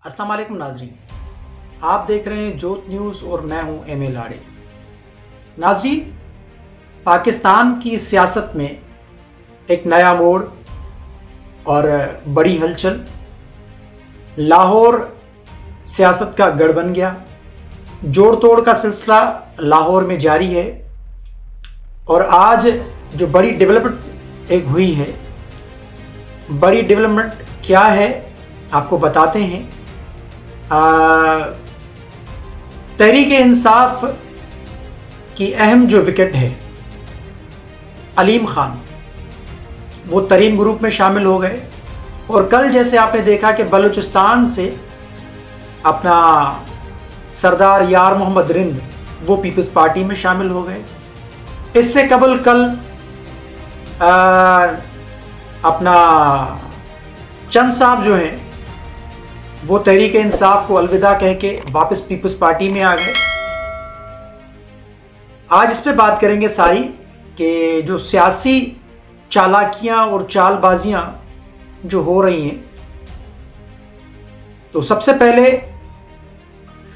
अस्सलाम वालेकुम नाजरीन, आप देख रहे हैं जोत न्यूज़ और मैं हूं एम ए लाड़े। नाजरीन, पाकिस्तान की सियासत में एक नया मोड़ और बड़ी हलचल। लाहौर सियासत का गढ़ बन गया। जोड़ तोड़ का सिलसिला लाहौर में जारी है और आज जो बड़ी डेवलपमेंट एक हुई है, बड़ी डेवलपमेंट क्या है आपको बताते हैं। तहरीक इंसाफ की अहम जो विकेट है अलीम खान, वो तरीन ग्रुप में शामिल हो गए और कल जैसे आपने देखा कि बलूचिस्तान से अपना सरदार यार मोहम्मद रिंद वो पीपल्स पार्टी में शामिल हो गए। इससे कबल कल अपना चंद साहब जो हैं वो तहरीक इंसाफ को अलविदा कह के वापस पीपल्स पार्टी में आ गए। आज इस पे बात करेंगे सारी कि जो सियासी चालाकियां और चालबाजियां जो हो रही हैं। तो सबसे पहले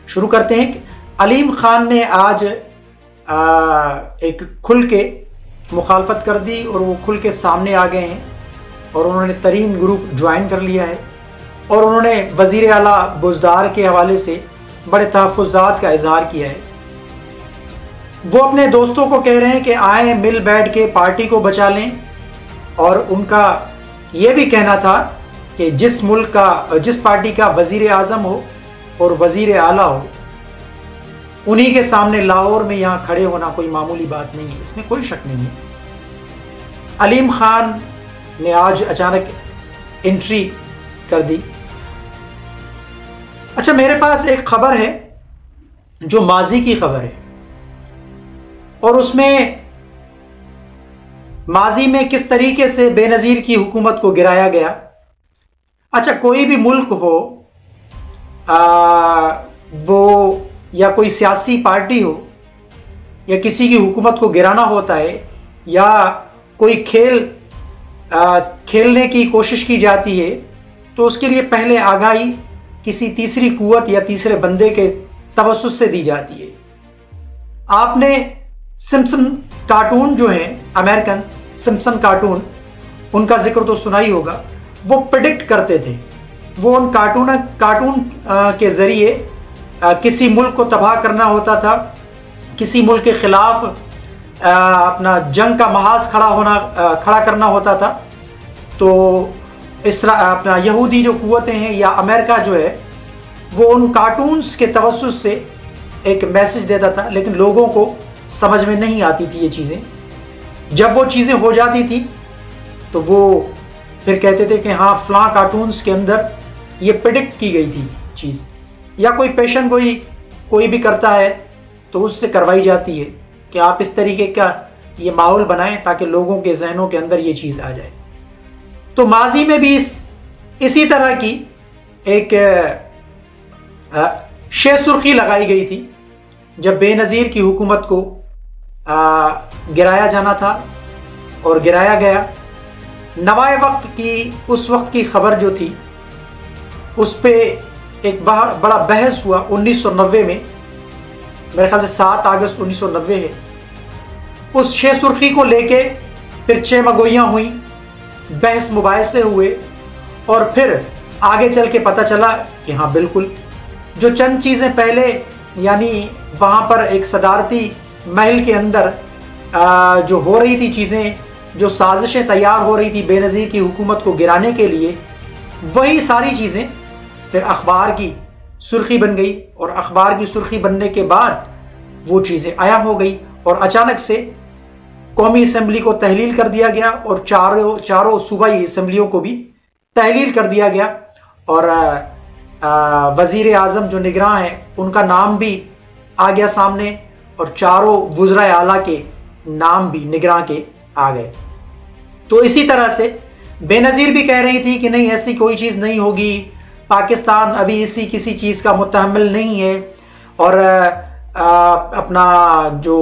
शुरू करते हैं कि अलीम खान ने आज एक खुल के मुखालफत कर दी और वो खुल के सामने आ गए हैं और उन्होंने तरीन ग्रुप ज्वाइन कर लिया है और उन्होंने वजीर आला बुज़दार के हवाले से बड़े तहफ़्फ़ुज़ात का इजहार किया है। वो अपने दोस्तों को कह रहे हैं कि आए मिल बैठ के पार्टी को बचा लें और उनका ये भी कहना था कि जिस मुल्क का, जिस पार्टी का वजीर आज़म हो और वजीर आला हो, उन्हीं के सामने लाहौर में यहाँ खड़े होना कोई मामूली बात नहीं है, इसमें कोई शक नहीं है। अलीम खान ने आज अचानक एंट्री कर दी। अच्छा, मेरे पास एक खबर है जो माजी की खबर है और उसमें माजी में किस तरीके से बेनज़ीर की हुकूमत को गिराया गया। अच्छा, कोई भी मुल्क हो वो या कोई सियासी पार्टी हो या किसी की हुकूमत को गिराना होता है या कोई खेलने की कोशिश की जाती है तो उसके लिए पहले आगाही किसी तीसरी कुव्वत या तीसरे बंदे के तवस्सुस से दी जाती है। आपने सिम्पसन कार्टून जो है, अमेरिकन सिम्पसन कार्टून, उनका जिक्र तो सुना ही होगा। वो प्रेडिक्ट करते थे, वो उन कार्टून के जरिए किसी मुल्क को तबाह करना होता था, किसी मुल्क के खिलाफ अपना जंग का महाज खड़ा करना होता था। तो अपना यहूदी जो कुव्वतें हैं या अमेरिका जो है वो उन कार्टून्स के तवस्सुस से एक मैसेज देता था, लेकिन लोगों को समझ में नहीं आती थी ये चीज़ें। जब वो चीज़ें हो जाती थी तो वो फिर कहते थे कि हाँ, फलां कार्टून्स के अंदर ये प्रेडिक्ट की गई थी चीज़, या कोई पेशन कोई भी करता है तो उससे करवाई जाती है कि आप इस तरीके का ये माहौल बनाएं ताकि लोगों के जहनों के अंदर ये चीज़ आ जाए। तो माजी में भी इसी तरह की एक शेर सुर्खी लगाई गई थी जब बेनज़ीर की हुकूमत को गिराया जाना था और गिराया गया। नवाए वक्त की उस वक्त की खबर जो थी उस पे एक बड़ा बहस हुआ 1990 में, मेरे ख्याल से 7 अगस्त 1990 है। उस शेर सुर्खी को लेके फिर चेमगोइयाँ हुई, बहस मुबाहिसे हुए और फिर आगे चल के पता चला कि हाँ बिल्कुल जो चंद चीज़ें पहले, यानी वहाँ पर एक सदारती महल के अंदर जो हो रही थी चीज़ें, जो साजिशें तैयार हो रही थी बेनज़ीर की हुकूमत को गिराने के लिए, वही सारी चीज़ें फिर अखबार की सुर्खी बन गई और अखबार की सुर्खी बनने के बाद वो चीज़ें आया हो गई और अचानक से कौमी असम्बली को तहलील कर दिया गया और चारों सूबाई असम्बलियों को भी तहलील कर दिया गया और वज़ीर आज़म जो निगरां हैं उनका नाम भी आ गया सामने और चारों वुज़राए आला के नाम भी निगरां के आ गए। तो इसी तरह से बेनज़ीर भी कह रही थी कि नहीं, ऐसी कोई चीज़ नहीं होगी, पाकिस्तान अभी किसी चीज़ का मुतहम्मिल नहीं है और अपना जो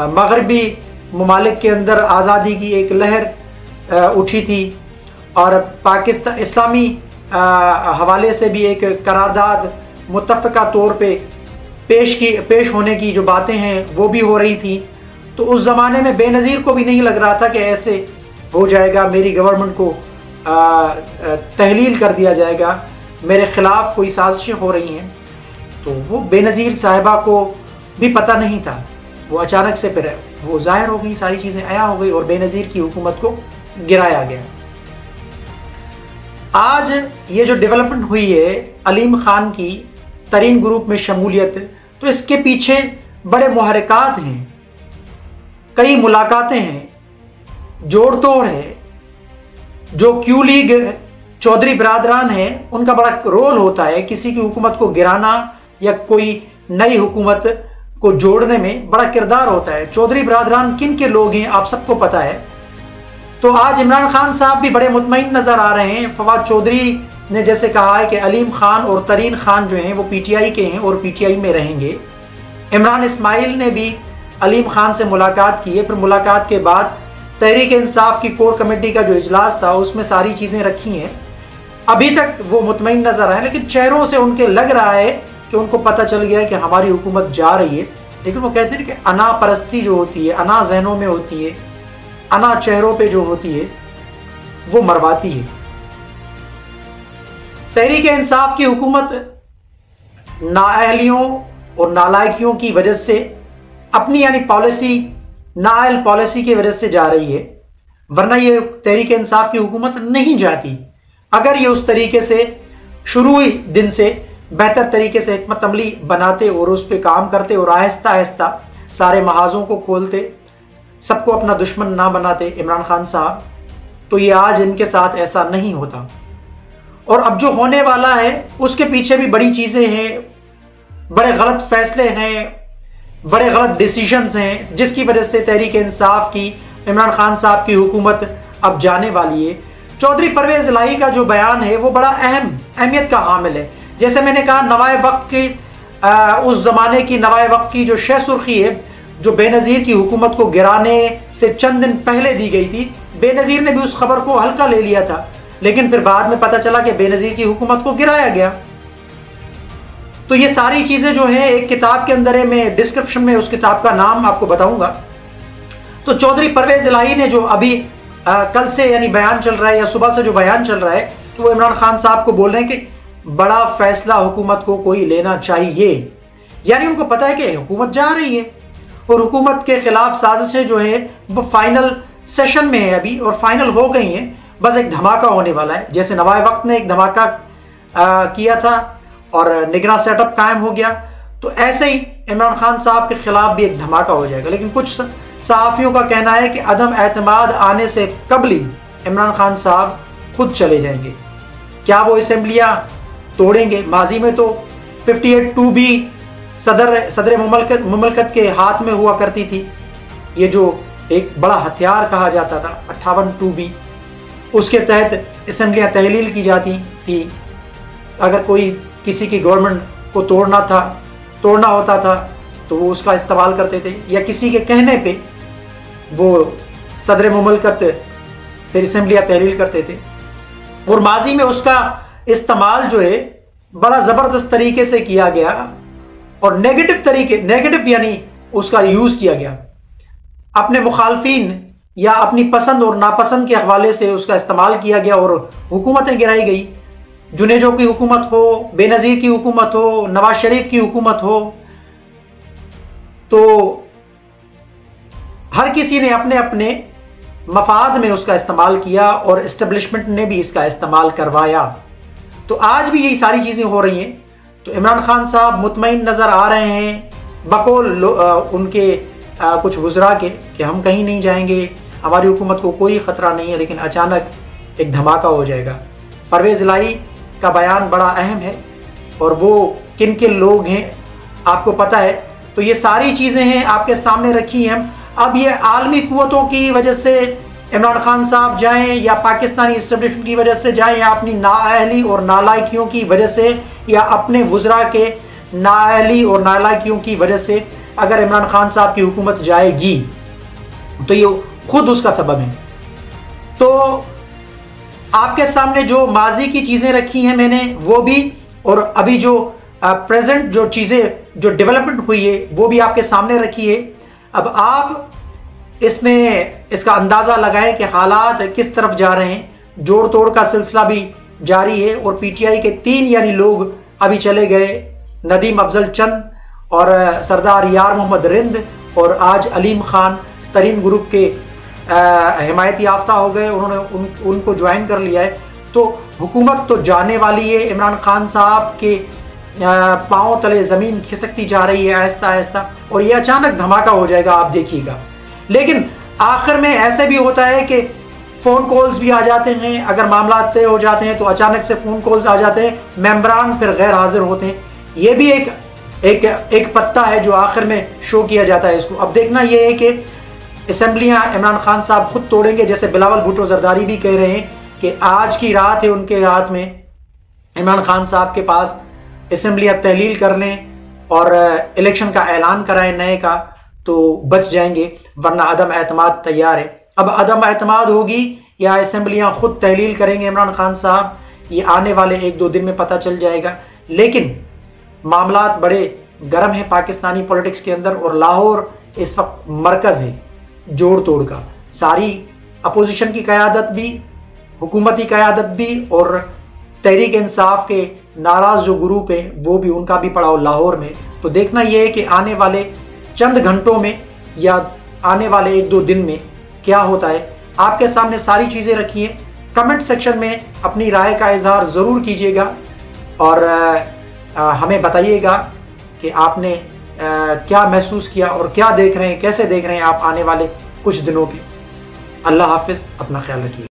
मगरबी ममालिक के अंदर आज़ादी की एक लहर उठी थी और पाकिस्तान इस्लामी हवाले से भी एक करारदाद मुत्तफ़क़ा तौर पे पेश होने की जो बातें हैं वो भी हो रही थी। तो उस ज़माने में बेनज़ीर को भी नहीं लग रहा था कि ऐसे हो जाएगा, मेरी गवर्नमेंट को तहलील कर दिया जाएगा, मेरे ख़िलाफ़ कोई साजिशें हो रही हैं। तो वो बेनज़ीर साहिबा को भी पता नहीं था, वो अचानक से फिर वो ज़ाहिर हो गई, सारी चीज़ें आया हो गई और बेनज़ीर की हुकूमत को गिराया गया। आज ये जो डेवलपमेंट हुई है अलीम खान की तरीन ग्रुप में शमूलियत, तो इसके पीछे बड़े मुहर्रिकात हैं, कई मुलाकातें हैं, जोड़ तोड़ है। जो क्यू लीग चौधरी बरादरान है उनका बड़ा रोल होता है किसी की हुकूमत को गिराना या कोई नई हुकूमत को जोड़ने में बड़ा किरदार होता है। चौधरी बरादरान किन के लोग हैं आप सबको पता है। तो आज इमरान खान साहब भी बड़े मुतमईन नजर आ रहे हैं। फवाद चौधरी ने जैसे कहा है कि अलीम खान और तरीन खान जो हैं वो पीटीआई के हैं और पीटीआई में रहेंगे। इमरान इस्माइल ने भी अलीम खान से मुलाकात की है। फिर मुलाकात के बाद तहरीक इंसाफ की कोर कमेटी का जो इजलास था उसमें सारी चीज़ें रखी हैं। अभी तक वो मुतमईन नजर आए, लेकिन चेहरों से उनके लग रहा है कि उनको पता चल गया है कि हमारी हुकूमत जा रही है। लेकिन वो कहते हैं कि अना परस्ती जो होती है, अना जहनों में होती है, अना चेहरों पे जो होती है वो मरवाती है। तहरीक इंसाफ की हुकूमत नाअहलियों और नालायकियों की वजह से अपनी यानी पॉलिसी, नाअहल पॉलिसी की वजह से जा रही है, वरना ये तहरीक इंसाफ की हुकूमत नहीं जाती। अगर ये उस तरीके से शुरू ही दिन से बेहतर तरीके से हिकमत अमली बनाते और उस पर काम करते और आहिस्ता आहिस्ता सारे महाजों को खोलते, सबको अपना दुश्मन ना बनाते इमरान खान साहब, तो ये आज इनके साथ ऐसा नहीं होता। और अब जो होने वाला है उसके पीछे भी बड़ी चीज़ें हैं, बड़े गलत फैसले हैं, बड़े गलत डिसीजंस हैं, जिसकी वजह से तहरीक इंसाफ की इमरान खान साहब की हुकूमत अब जाने वाली है। चौधरी परवेज इलाही का जो बयान है वो बड़ा अहमियत का हामिल है। जैसे मैंने कहा नवाए वक्त की उस ज़माने की नवाए वक्त की जो शह सुर्खी है जो बेनज़ीर की हुकूमत को गिराने से चंद दिन पहले दी गई थी, बेनज़ीर ने भी उस खबर को हल्का ले लिया था, लेकिन फिर बाद में पता चला कि बेनज़ीर की हुकूमत को गिराया गया। तो ये सारी चीज़ें जो है एक किताब के अंदर है, मैं डिस्क्रिप्शन में उस किताब का नाम आपको बताऊंगा। तो चौधरी परवेज इलाही ने जो अभी कल से यानी बयान चल रहा है या सुबह से जो बयान चल रहा है, तो वो इमरान खान साहब को बोल रहे हैं कि बड़ा फैसला हुकूमत को कोई लेना चाहिए। यानी उनको पता है कि हुकूमत जा रही है और हुकूमत के खिलाफ साजिशें जो है वो फाइनल सेशन में है अभी और फाइनल हो गई हैं, बस एक धमाका होने वाला है। जैसे नवाए वक्त ने एक धमाका किया था और निगरान सेटअप कायम हो गया, तो ऐसे ही इमरान खान साहब के खिलाफ भी एक धमाका हो जाएगा। लेकिन कुछ सहाफ़ियों का कहना है कि अदम एतमाद आने से कबल ही इमरान खान साहब खुद चले जाएंगे। क्या वो असेंबलियाँ तोड़ेंगे? माजी में तो 58(2) भी सदर मुमलकत के हाथ में हुआ करती थी, ये जो एक बड़ा हथियार कहा जाता था 58(2) भी, उसके तहत असेंबलियाँ तहलील की जाती थी। अगर कोई किसी की गवर्नमेंट को तोड़ना होता था तो वो उसका इस्तेमाल करते थे, या किसी के कहने पे वो सदर मुमलकत फिर असेंबलियाँ तहलील करते थे। और माजी में उसका इस्तेमाल जो है बड़ा ज़बरदस्त तरीके से किया गया और नेगेटिव यानी उसका यूज़ किया गया। अपने मुखालफिन या अपनी पसंद और नापसंद के हवाले से उसका इस्तेमाल किया गया और हुकूमतें गिराई गई। जुनेजो की हुकूमत हो, बेनज़ीर की हुकूमत हो, नवाज शरीफ की हुकूमत हो, तो हर किसी ने अपने अपने मफाद में उसका इस्तेमाल किया और एस्टेब्लिशमेंट ने भी इसका इस्तेमाल करवाया। तो आज भी यही सारी चीज़ें हो रही हैं। तो इमरान खान साहब मुतमईन नज़र आ रहे हैं बकौल उनके कुछ वज़रा के कि हम कहीं नहीं जाएंगे, हमारी हुकूमत को कोई ख़तरा नहीं है, लेकिन अचानक एक धमाका हो जाएगा। परवेज़ इलाही का बयान बड़ा अहम है और वो किन किन लोग हैं आपको पता है। तो ये सारी चीज़ें हैं आपके सामने रखी हैं। अब ये आलमी क़ुव्वतों की वजह से इमरान खान साहब जाएं या पाकिस्तानी इस्टेब्लिशमेंट की वजह से जाएं या अपनी नाअहली और नालायकियों की वजह से या अपने वज़रा के नाअहली और नालायकियों की वजह से अगर इमरान खान साहब की हुकूमत जाएगी तो ये खुद उसका सबब है। तो आपके सामने जो माजी की चीज़ें रखी हैं मैंने वो भी, और अभी जो प्रेजेंट जो चीज़ें जो डेवलपमेंट हुई है वो भी आपके सामने रखी है। अब आप इसमें इसका अंदाज़ा लगाएं कि हालात किस तरफ जा रहे हैं। जोड़ तोड़ का सिलसिला भी जारी है और पीटीआई के 3 यानी लोग अभी चले गए, नदीम अफजल चंद और सरदार यार मोहम्मद रिंद, और आज अलीम खान तरीन ग्रुप के हिमायत याफ्ता हो गए, उन्होंने उनको ज्वाइन कर लिया है। तो हुकूमत तो जाने वाली है, इमरान खान साहब के पाँव तले ज़मीन खिसकती जा रही है आहिस्ता आहिस्ता, और ये अचानक धमाका हो जाएगा, आप देखिएगा। लेकिन आखिर में ऐसे भी होता है कि फ़ोन कॉल्स भी आ जाते हैं, अगर मामला तय हो जाते हैं तो अचानक से फ़ोन कॉल्स आ जाते हैं, मेंबरान फिर गैर हाजिर होते हैं। ये भी एक पत्ता है जो आखिर में शो किया जाता है इसको। अब देखना यह है कि असेंबलियां इमरान खान साहब खुद तोड़ेंगे, जैसे बिलावल भुट्टो जरदारी भी कह रहे हैं कि आज की रात है उनके हाथ में, इमरान खान साहब के पास असेंबलियां तहलील कर लें और इलेक्शन का ऐलान कराएं नए का तो बच जाएंगे, वरना अदम एतमाद तैयार है। अब अदम एतमाद होगी या असेंबलियां खुद तहलील करेंगे इमरान खान साहब, ये आने वाले 1-2 दिन में पता चल जाएगा। लेकिन मामलात बड़े गर्म हैं पाकिस्तानी पॉलिटिक्स के अंदर, और लाहौर इस वक्त मरकज है जोड़ तोड़ का। सारी अपोजिशन की क़यादत भी, हुकूमती क़यादत भी, और तहरीक इंसाफ के नाराज़ जो ग्रुप हैं वो भी, उनका भी पड़ाव लाहौर में। तो देखना यह है कि आने वाले चंद घंटों में या आने वाले 1-2 दिन में क्या होता है। आपके सामने सारी चीज़ें रखी हैं, कमेंट सेक्शन में अपनी राय का इजहार ज़रूर कीजिएगा और हमें बताइएगा कि आपने क्या महसूस किया और क्या देख रहे हैं, कैसे देख रहे हैं आप आने वाले कुछ दिनों के। अल्लाह हाफिज़, अपना ख्याल रखिए।